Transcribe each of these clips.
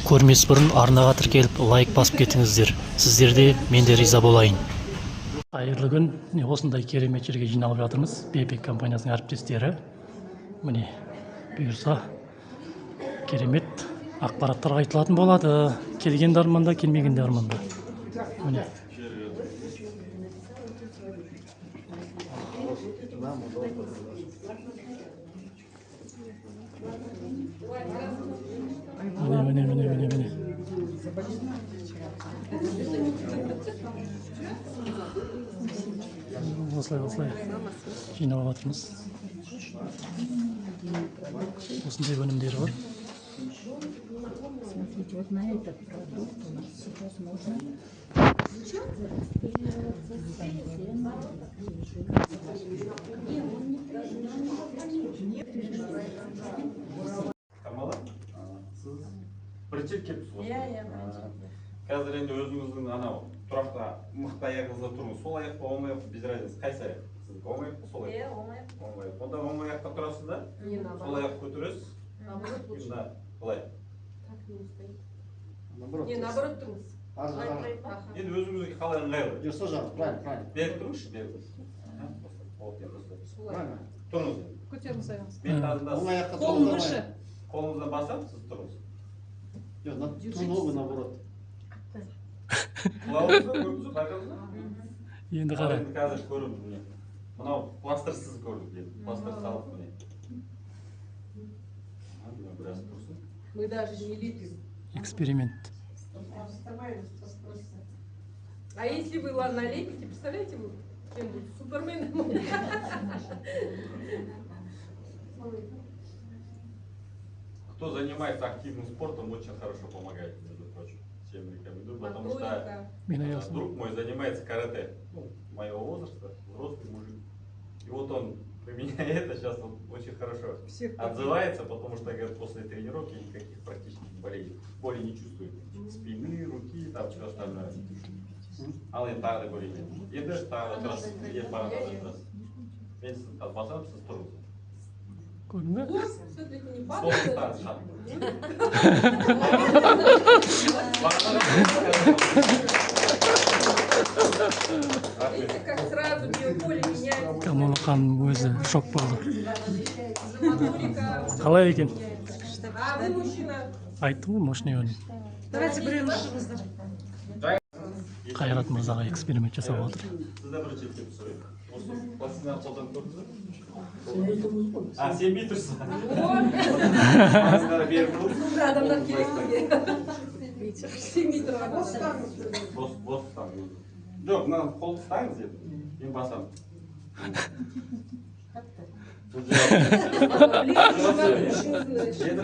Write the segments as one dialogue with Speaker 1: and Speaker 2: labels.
Speaker 1: көрмес бұрын арнаға тіркеліп лайк басып кетіңіздер. Сіздерде мен де риза болайын. Қайырлы күн. Осындай керемет жерге жиналып жатырмыз. BP компаниясының әріптестері. Міне, бұйырса керемет ақпараттар айтылатын болады. Келген арманда, келмеген арманда. Міне. Міне. Осылай жинап жатырмыз. Осындай өнімдері бар.
Speaker 2: Вот на этот продукт у нас сейчас можно
Speaker 3: Камала, сіз бірінші келіпсіз ғой? Қазір енді өзіңіздің анау тұрақта мықты аяғыңызда тұрыңыз. Сол аяқ па, оң аяқ па, без разницы. Қайсы аяқ? Сіздікі оң аяқ па, сол аяқ?
Speaker 4: Оң аяқ.
Speaker 3: Оң аяқ. Онда оң аяққа тұрасыз да? Сол аяқ көтересіз. Мына былай.
Speaker 4: Не, наоборот тұрыңыз.
Speaker 3: Енді өзіңізге қалай ыңғайлы?
Speaker 5: Жоқ, сол жағы, правильно.
Speaker 3: Беріп тұрыңызшы, беріп. Тұрыңыз енді.
Speaker 4: Көтеріңіз аяғыңыз.
Speaker 3: Мен тазында
Speaker 5: Оң аяққа
Speaker 4: Қолын
Speaker 5: тұрыңыз,
Speaker 4: выше.
Speaker 3: қолыңыздан басам, сіз тұрыңыз.
Speaker 5: Жоқ, ногу наоборот.
Speaker 3: Құлауыңыз ба, көрдіңіз ба, байқадыңыз ба?
Speaker 1: Енді қара.
Speaker 3: Енді қазір көрдім міне. Мынау пластырсыз көрдік енді. Пластыр салып міне. Біраз тұрсын.
Speaker 4: Мы даже не лепим.
Speaker 1: Эксперимент.
Speaker 4: А если вы налепите, представляете, вы кем будете? Суперменом.
Speaker 3: Кто занимается активным спортом, очень хорошо помогает, между прочим. Всем рекомендую, потому что друг мой занимается карате, моего возраста, взрослый мужик. И вот он, применяя это, сейчас он очень хорошо отзывается, потому что, говорит, после тренировки никаких практически боли не чувствует. Спины, руки, там все остальное. Ал енді тағы да көрейін. Енді тағы да тұрасыз, ет барады тұрасыз. Мен сіз басам, сіз тұрыңыз.
Speaker 1: Көрдің бе?
Speaker 4: Все-таки не
Speaker 3: Сол
Speaker 4: падает.
Speaker 3: тағы шат.
Speaker 4: Видите, как сразу биополе меняется.
Speaker 1: Камала ханым өзі шок болды.
Speaker 4: Моторика.
Speaker 1: Қалай екен?
Speaker 4: А вы мужчина.
Speaker 1: Айттым ғой, мощный өнім.
Speaker 4: Давайте біреуіңіз.
Speaker 1: Қайрат мырзаға эксперимент жасап отыр.
Speaker 3: Сізді бірінші келіп сұрайын. Осы пластинаны қолданып көрдіңіз бе? А, сенбей тұрсыз. Аңыздары беріп тұрсыз.
Speaker 4: Адамдар келемізге. Сенбей тұрған.
Speaker 3: Бос ұстаңыз. Жоқ, мына қолды ұстаңыз енді. Мен басам. Енді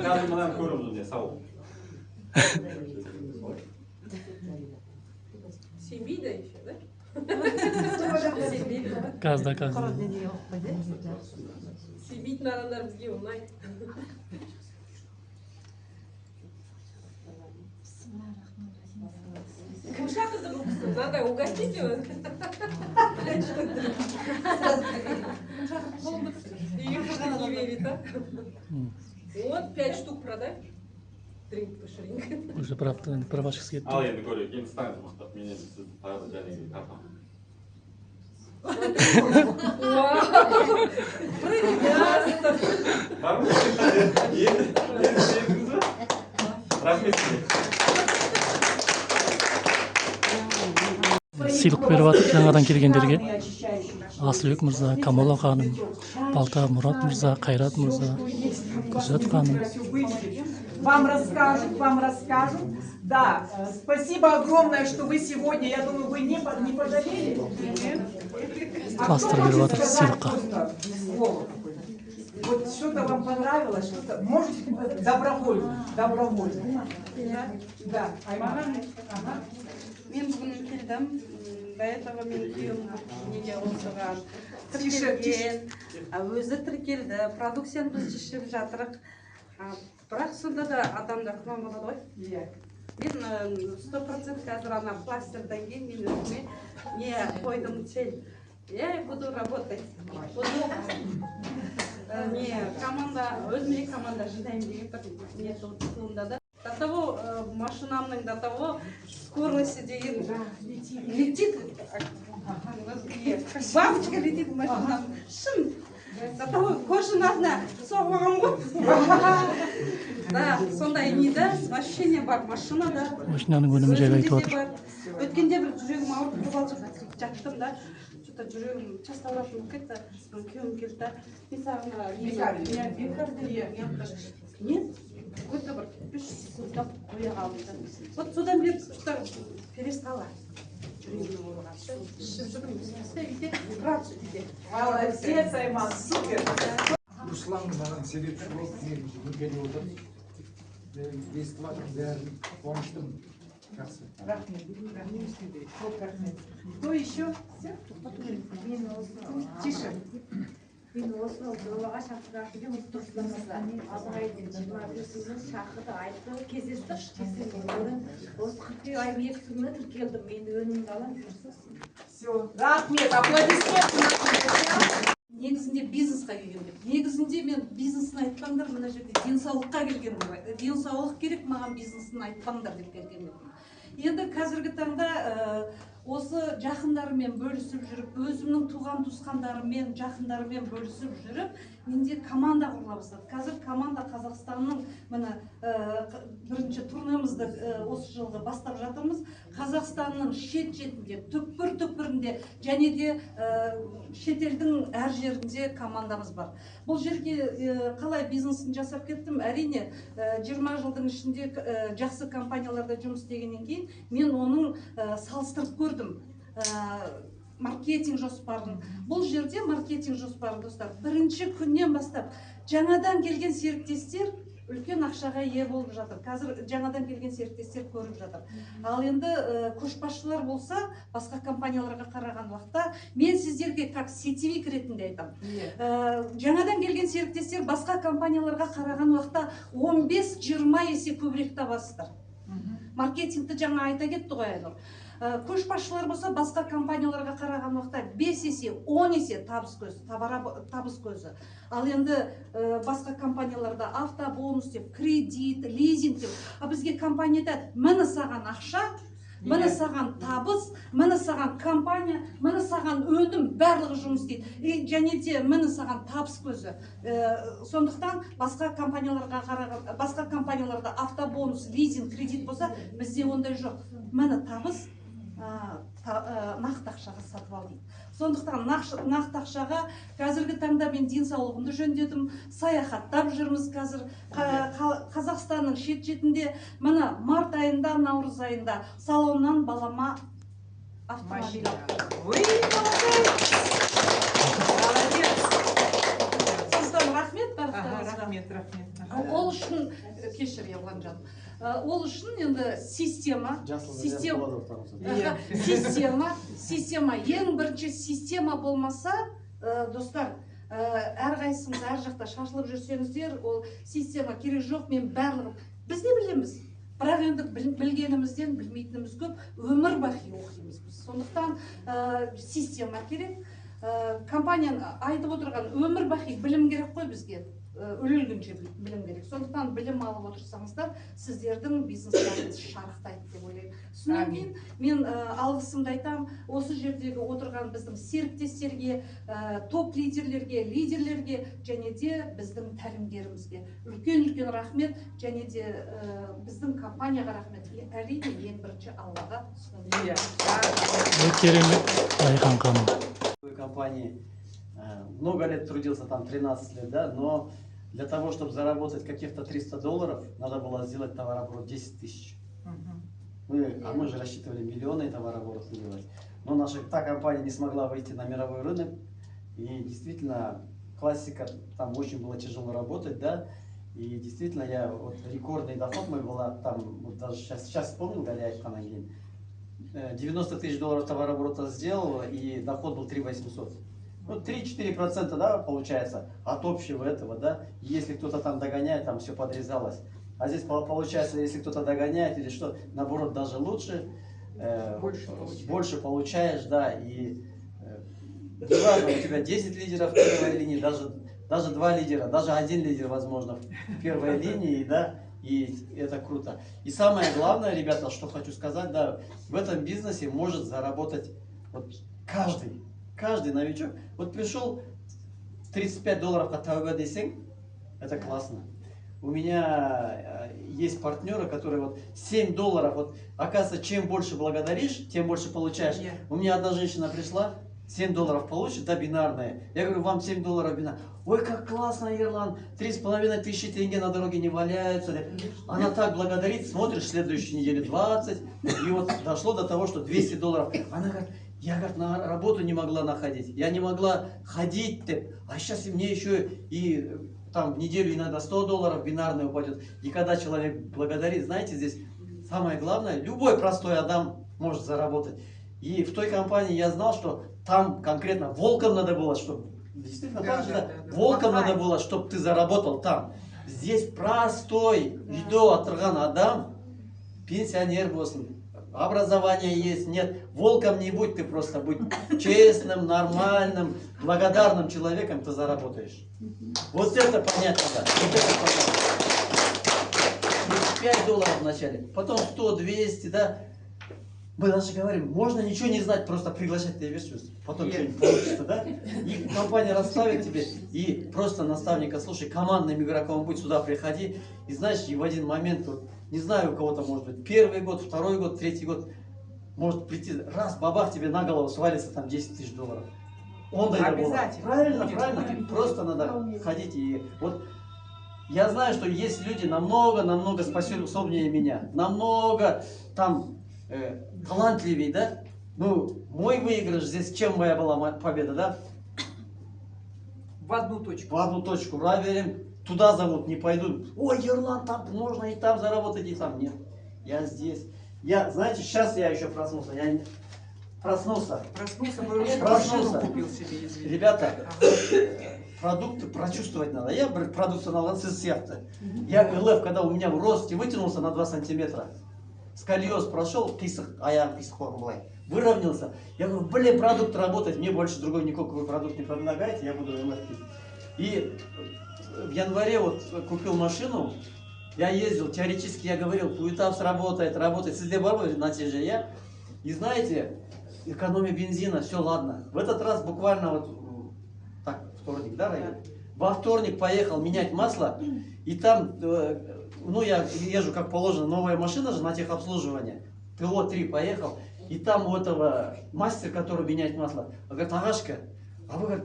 Speaker 3: қазір мынаны көреміз онда, сау.
Speaker 4: Сенбейді еще, да?
Speaker 1: Газда.
Speaker 4: Сенбейтін адамдар бізге ұнайды. Кім шақырды бұл кісі? Мынандай угостите его. И уже не верит, а? Вот 5 штук продай. Дринк по ширинке.
Speaker 1: Уже бір башқысы кетті.
Speaker 3: Ал енді көрейік, енді ұстаңыз мықтап, мен енді сізді тағы да жәнегі тартамын.
Speaker 4: Прекрасно.
Speaker 3: Бар ма? Енді sevdiniz ба? Рахмет сізге.
Speaker 1: Сыйлық беріп жатыр жаңадан келгендерге. Асылбек мырза, Камала ханым, Балта Мұрат мырза, Қайрат мырза, Гүлзат ханым.
Speaker 6: Вам расскажут. Да, спасибо огромное, что вы сегодня, я думаю, вы не пожалели.
Speaker 1: Пластырь беріп жатыр сыйлыққа.
Speaker 6: Вот что-то вам понравилось, что-то, можете добровольно. Да, Айман.
Speaker 7: Мен бүгін келдім. До этого мен күйеуім неге осыған
Speaker 6: Тише.
Speaker 7: өзі тіркелді, продукцияны біз жешіп жатырық. Бірақ сонда да адамдар күмән болады ғой. Мен 100% қазір ана пластырдан кейін мен өзіме не қойдым цель. Я буду работать. Не команда, өзіме команда жинаймын деген бір не туындады. До того машинамның, до того скорости деген летит. Бабочка летит машинам. Шын. До того кожан одна соғылған ғой. Да, сондай неде вообще бар машинада.
Speaker 1: Машинаның өнімі жайлы айтып отыр.
Speaker 7: Өткенде бір жүрегім ауырып қалып жаттым да. Что-то жүрегім часто ауыратын болып кетті. Күйеуім келді да. Мен саған нет, какой-то бір 5 секундтап қоя қалдым. Вот содан бері что-то перестала. Жүрегімнің ауырғаны. Ішіп жүрдім. Үйде рад үйде.
Speaker 6: Молодец, Айман, супер.
Speaker 8: Руслан маған себепші болып мен жүргелі отырмын. Естіп жатырмын, бәрін қуаныштымын. Жақсы.
Speaker 6: Рахмет, көп рахмет. Кто еще? Все? Тише.
Speaker 2: Мен осы жолаға шақырған жұмыстарымызда азайдың 25-інің шақырды айтты кездестік осы 40 ай мерзіміне тіркелдім мен өнімді аламын жүрсіз.
Speaker 6: Все, рахмет, аплодисменты.
Speaker 7: Негізінде бизнесқа келгенмін. Негізінде мен бизнесін айтпаңдар, мына жерде денсаулыққа келгенмін ғой. Денсаулық керек, маған бизнесін айтпаңдар деп келгенмін. Енді қазіргі таңда осы жақындарымен бөлісіп жүріп, өзімнің туған туысқандарымен, жақындарымен бөлісіп жүріп, менде команда құрыла бастады. Қазір команда Қазақстанның міне бірінші турнемізді осы жылғы бастап жатырмыз. Қазақстанның шет-шетінде, түкпір-түкпірінде және де шетелдің әр жерінде командамыз бар. Бұл жерге қалай бизнесін жасап кеттім? Әрине 20 жылдың ішінде жақсы компанияларда жұмыс істегеннен кейін мен оның салыстырып көрдім. Маркетинг жоспарын. Бұл жерде маркетинг жоспарын, достар, бірінші күннен бастап жаңадан келген серіктестер үлкен ақшаға ие болып жатыр. Қазір жаңадан келген серіктестер көріп жатыр. Ал енді көшбасшылар болса, басқа компанияларға қараған уақытта, мен сіздерге как сетевик ретінде айтамын. Жаңадан келген серіктестер басқа компанияларға қараған уақытта 15-20 есе көбірек табасыздар. Маркетингті жаңа айта кетті ғой Айнұр. Көшбасшылар болса, басқа компанияларға қараған уақытта 5 есе, 10 есе табыс көзі. Ал енді басқа компанияларда автобонус деп, кредит, лизинг деп. Бізге компанияда міне саған ақша, міне саған табыс, міне саған компания, міне саған өнім, барлығы жұмыс істейді. Және де міне саған табыс көзі. Сондықтан басқа компанияларға қараған, басқа компанияларда автобонус, лизинг, кредит болса, бізде ондай жоқ. Міне табыс, нақты ақшаға сатып ал дейді. Сондықтан нақты ақшаға қазіргі таңда мен денсаулығымды жөндедім, саяхаттап жүрміз қазір. Қазақстанның шет-шетінде мына март айында, наурыз айында салоннан балама автомобиль алып. Сізден рахмет барлықтарыңызға. Ол үшін кешір Ерлан жаным. Ол үшін енді система, ең бірінші система болмаса, достар, әрқайсыңыз әр жақта шашылып жүрсеңіздер, ол система керек жоқ, мен барлығын біз не білеміз. Бірақ енді білгенімізден білмейтініміз көп, өмір бақи оқимыз біз. Сондықтан система керек. Компанияны айтып отырған өмір бақи білім керек қой бізге. Өлгенше білім керек. Сондықтан білім алып отырсаңыздар, сіздердің бизнестеріңіз шарықтайды деп ойлаймын. Содан кейін мен алғысымды айтам, осы жердегі отырған біздің серіктестерге, топ лидерлерге, және де біздің тәлімгерімізге үлкен рахмет, және де біздің компанияға рахмет. Әрине, ең бірінші Аллаға.
Speaker 1: Керемет, Айхан ханым.
Speaker 5: В компании много лет трудился, там 13 лет, да, но для того, чтобы заработать каких-то $300, надо было сделать товарооборот 10 тысяч. Мы же рассчитывали миллионы товарооборот делать. Но та компания не смогла выйти на мировой рынок. И действительно, классика, там очень было тяжело работать, да. И действительно, рекордный доход мой был, там, вот даже сейчас вспомнил, Галя Ханагин, $90 тысяч товарооборота сделал, и доход был 3800. Ну, 3-4%, да, получается, от общего этого, да. Если кто-то там догоняет, там все подрезалось. А здесь получается, если кто-то догоняет или что, наоборот, даже лучше, больше получаешь, да, и неважно, у тебя 10 лидеров в первой линии, даже 2 лидера, даже 1 лидер, возможно, в первой линии, да, И это круто. И самое главное, ребята, что хочу сказать, да, в этом бизнесе может заработать вот каждый новичок. Вот пришел $35 от ТВ десен, это классно. У меня есть партнеры, которые вот $7, вот оказывается, чем больше благодаришь, тем больше получаешь. У меня одна женщина пришла, $7 получит, да, бинарная. Я говорю, вам $7 бинарная. Ой, как классно, Ерлан, 3500 тенге на дороге не валяются. Она так благодарит, смотришь, в следующей неделе 20. И вот дошло до того, что $200. Она говорит, я, говорит, на работу не могла находить, я не могла ходить, а сейчас и мне еще и там в неделю иногда $100 бинарный упадет. И когда человек благодарит, знаете, здесь самое главное, любой простой адам может заработать. И в той компании я знал, что там конкретно волком надо было, чтобы действительно волком надо было, чтобы ты заработал там. Здесь простой, ждо отрыган адам, пенсионер болсын. Образование есть, нет. Волком не будь, ты просто будь честным, нормальным, благодарным человеком, ты заработаешь. Вот это понятно, да. Вот это понятно. $5 вначале, потом 100, 200, да. Мы даже говорим, можно ничего не знать, просто приглашать тебя вещи, потом что-нибудь получится, да? И компания расставит тебе, и просто наставника, слушай, командным игроком будь, сюда приходи, и знаешь, и в один момент, вот, не знаю, у кого-то может быть, первый год, второй год, третий год, может прийти, раз, бабах, тебе на голову свалится там $10 000. Он дает было. Правильно, правильно, просто надо ходить, и вот, я знаю, что есть люди намного способнее меня, намного там, талантливее, да? Ну, мой выигрыш здесь, чем моя была победа, да?
Speaker 6: В одну точку.
Speaker 5: В одну точку. Раверин, туда зовут, не пойду. Ой, Ерлан, там можно и там заработать, и там. Нет, я здесь. Я, знаете, сейчас я еще проснулся. Я проснулся. Проснулся.
Speaker 6: Купил себе, извините.
Speaker 5: Ребята, продукты прочувствовать надо. Я продукты на ланцет. Я ЛФ, когда у меня в росте вытянулся на 2 сантиметра. Сколиоз прошел, выровнялся. Я говорю, блин, продукт работает, мне больше другой никакой продукт не предлагаете, я буду МФ. И в январе вот купил машину, я ездил, теоретически я говорил, Пуитав работает, сізде бар ма натижа, я. И знаете, экономия бензина, все ладно. В этот раз буквально вот, так, вторник, да, Раида? Во вторник поехал менять масло, и там, ну, я езжу как положено, новая машина же на техобслуживание. ТО-3 поехал, и там у этого мастер, который меняет масло, он говорит, Агашка, а вы, говорит,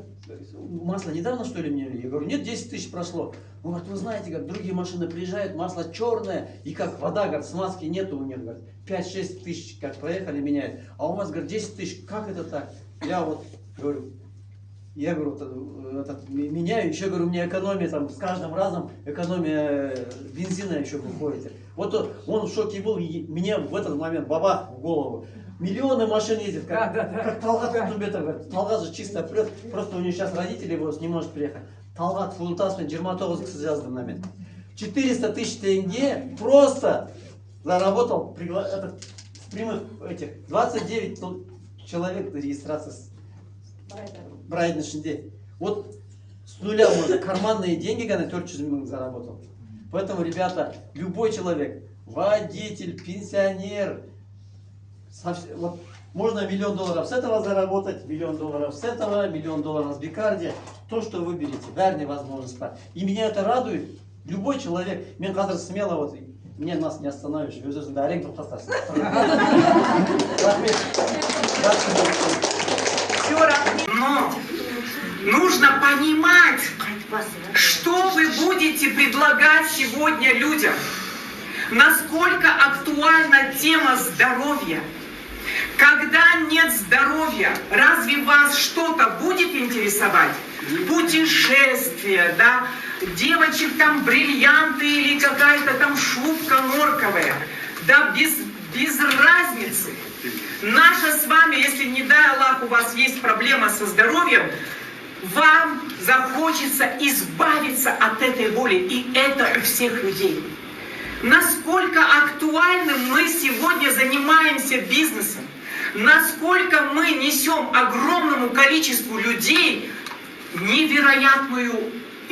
Speaker 5: масло недавно что ли меняли? Я говорю, нет, 10 000 прошло. Он говорит, вы знаете, как другие машины приезжают, масло черное, и как вода, говорит, смазки нету у них, говорит, 5-6 тысяч как проехали, меняют. А у вас, говорит, 10 000, как это так? Я вот говорю, меняю, еще говорю, у меня экономия, там, с каждым разом экономия бензина еще выходит. Вот он в шоке был, и мне в этот момент бабах в голову. Миллионы машин ездят, как Талгат Тубетов, говорит, Талгат же чисто прет, просто у него сейчас родители его не может приехать. Талгат фултасмен 29 кісі жаздым на мен. 400 000 тенге просто заработал с прямых этих 29 человек регистрации Брайден ішінде. Вот с нуля можно, карманные деньги, когда 400 000 заработал. Поэтому, ребята, любой человек, водитель, пенсионер, вот, можно $1 000 000 с этого заработать, $1 000 000 с этого, $1 000 000 с Бикарди, то, что выберете, бәріне возможность. И меня это радует, любой человек, мен қазір смело, вот, меня нас не остановишь, өзіңді әрең тоқтатасың.
Speaker 6: Но нужно понимать, что вы будете предлагать сегодня людям. Насколько актуальна тема здоровья. Когда нет здоровья, разве вас что-то будет интересовать? Путешествия, да? Девочек там бриллианты или какая-то там шубка норковая. Да без разницы. Наша с вами, если не дай Аллах, у вас есть проблема со здоровьем, вам захочется избавиться от этой боли. И это у всех людей. Насколько актуальным мы сегодня занимаемся бизнесом, насколько мы несем огромному количеству людей невероятную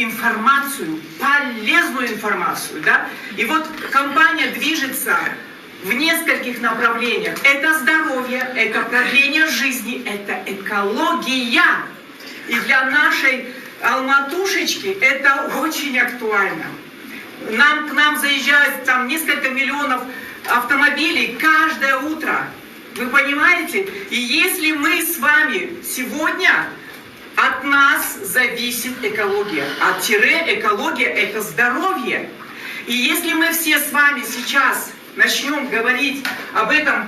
Speaker 6: информацию, полезную информацию, да? И вот компания движется в нескольких направлениях. Это здоровье, это продление жизни, это экология. И для нашей Алматушечки это очень актуально. К нам заезжают там несколько миллионов автомобилей каждое утро. Вы понимаете? И если мы с вами сегодня, от нас зависит экология. А экология это здоровье. И если мы все с вами сейчас начнем говорить об этом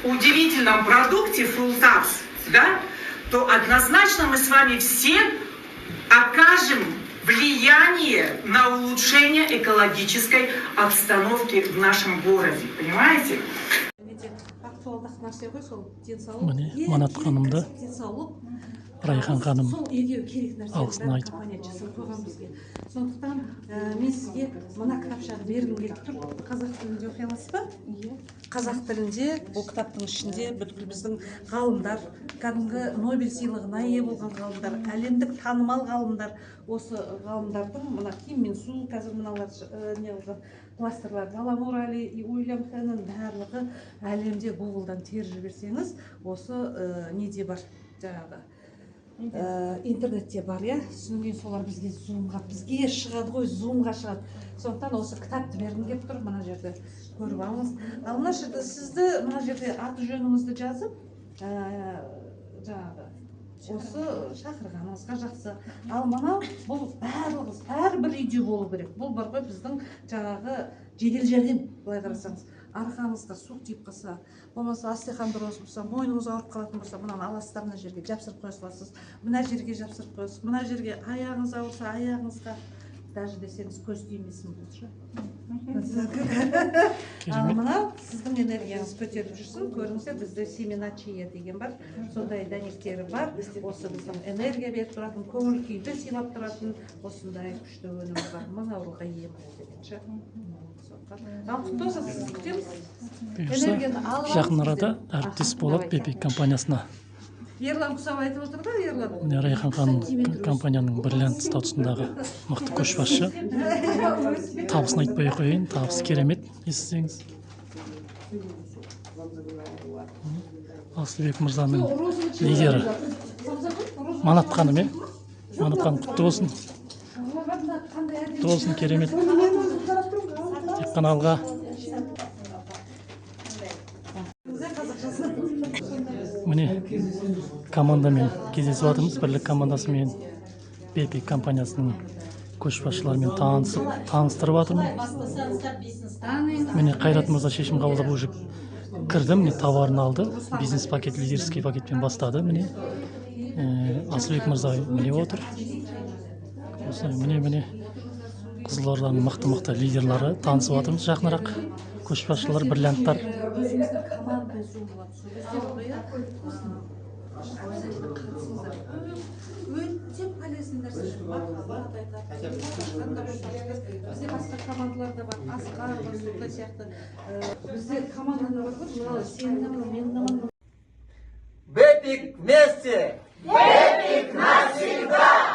Speaker 6: удивительном продукте Fulltabs, да, то однозначно мы с вами все окажем влияние на улучшение экологической обстановки в нашем городе. Понимаете?
Speaker 1: Міне Манат ханымды Райхан ханым
Speaker 7: сол екеуі керек нәрсе
Speaker 1: алғысын айтып.
Speaker 7: компания жасап қойған бізге. Сондықтан мен сізге мына кітапшаны бергім келіп тұр. Қазақ тілінде оқи аласыз ба? Иә. Қазақ тілінде бұл кітаптың ішінде бүткіл біздің ғалымдар, кәдімгі Нобель сыйлығына ие болған ғалымдар, әлемдік танымал ғалымдар, осы ғалымдардың мына Ким Мен Су, қазір мыналар не қылған кластерлар, Галамор Али и Уильям Хэннің барлығы әлемде Гуглдан теріп жіберсеңіз, осы неде бар жаңағы интернетте бар, иә, содан солар бізге бізге шығады ғой, зумға шығады. Сондықтан осы кітапты бергім келіп тұр, мына жерде көріп алыңыз. Ал мына жерде сізді мына жерде аты жөніңізді жазып, жаңағы осы шақырғаныңызға жақсы. Ал мынау бұл барлығыз әрбір үйде болу керек. Бұл бар ғой біздің жаңағы жедел жәрдем, былай қарасаңыз. Арқаңызға суық тиіп қалса, болмаса остеохондроз болса, мойныңыз ауырып қалатын болса, мынаны аласыздар, мына жерге жапсырып қоя саласыз, мына жерге жапсырып қоясыз, мына жерге аяғыңыз ауырса, аяғыңызға даже десеңіз көз тимесін болшы. Мынау сіздің энергияңыз көтеріп жүрсін, көріңіздер, бізде семена чия деген бар, сондай дәнектері бар, осы біздің энергия беріп тұратын, көңіл күйді сыйлап тұратын, осындай күшті өнім бар, мың ауруға ем дегенше.
Speaker 1: Бұйырса, жақын арада әріптес болады BP компаниясына.
Speaker 7: Ерлан Құсап айтып отыр да, Ерлан?
Speaker 1: Міне Райхан ханым компанияның бриллиант статусындағы мықты көшбасшы. Табысын айтпай қояйын, табысы керемет, естісеңіз. Асылбек мырзаның лидері Манат ханым, Манат ханым құтты болсын. Құтты болсын, керемет. Тек қана алға. Міне командамен кездесіп жатырмыз, бірлік командасымен BP компаниясының көшбасшыларымен таныстырып жатырмын. Міне Қайрат мырза шешім қабылдап уже кірді, міне товарын алды, бизнес пакет, лидерский пакетпен бастады. Міне Асылбек мырза міне отыр. Міне Қызылорданың мықты лидерлары танысып жатырмыз, жақынырақ көшбасшылар, бриллианттар.
Speaker 7: Өте полезный нәрсе. Бізде басқа командалар да бар, Асқар, Басука сияқты. Бізде командалар бар, мынау сенің, менің.
Speaker 5: Бепик вместе! Бепик навсегда!